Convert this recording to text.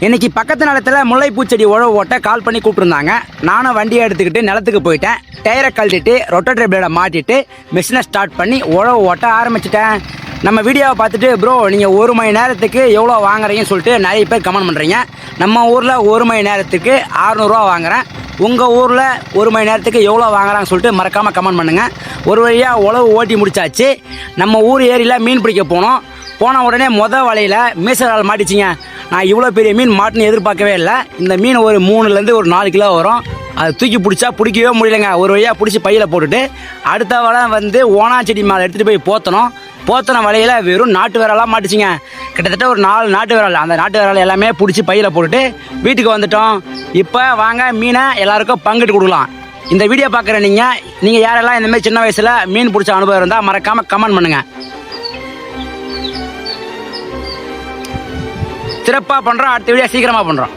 இன்னைக்கு பக்கத்து நிலத்தில் முல்லைப்பூச்செடி உழவு ஓட்ட கால் பண்ணி கூப்பிட்டுருந்தாங்க. நானும் வண்டியை எடுத்துக்கிட்டு நிலத்துக்கு போயிட்டேன். டயரை கழட்டிட்டு ரொட்டேட்டர் பிளேடை மாட்டிட்டு மிஷினை ஸ்டார்ட் பண்ணி உழவு ஓட்ட ஆரம்பிச்சிட்டேன். நம்ம வீடியோவை பார்த்துட்டு ப்ரோ நீங்கள் 1 மணி நேரத்துக்கு எவ்வளோ வாங்குறீங்கன்னு சொல்லிட்டு நிறைய பேர் கமெண்ட் பண்ணுறீங்க. நம்ம ஊரில் 1 மணி நேரத்துக்கு 600 ரூபா வாங்குறேன். உங்கள் ஊரில் 1 மணி நேரத்துக்கு எவ்வளோ வாங்குறாங்கன்னு சொல்லிட்டு மறக்காமல் கமெண்ட் பண்ணுங்கள். ஒரு வழியாக உழவு ஓட்டி முடிச்சாச்சு. நம்ம ஊர் ஏரியில் மீன் பிடிக்க போன உடனே வலையில் மீசலால் மாட்டிச்சிங்க. நான் இவ்வளோ பெரிய மீன் மாட்டுன்னு எதிர்பார்க்கவே இல்லை. இந்த மீன் ஒரு 3லேருந்து 4 கிலோ வரும். அது தூக்கி பிடிக்கவே முடியலைங்க. ஒரு வழியாக பிடிச்சி பையில் போட்டுட்டு அடுத்த வலை ஓனாச்செடி மேலே எடுத்துகிட்டு போய் போத்தன வலையில் வெறும் நாட்டு விரலாக மாட்டுச்சிங்க. கிட்டத்தட்ட ஒரு 4 நாட்டு விரல். அந்த நாட்டு விரல் எல்லாமே பிடிச்சி பையில் போட்டுட்டு வீட்டுக்கு வந்துட்டோம். இப்போ வாங்க மீனை எல்லாருக்கும் பங்கிட்டு கொடுக்கலாம். இந்த வீடியோ பார்க்குற நீங்கள் யாரெல்லாம் இந்தமாதிரி சின்ன வயசில் மீன் பிடிச்ச அனுபவம் இருந்தால் மறக்காமல் கமெண்ட் பண்ணுங்கள். சிறப்பாக பண்ணுறோம். அடுத்த வீடியோ சீக்கிரமாக பண்ணுறோம்.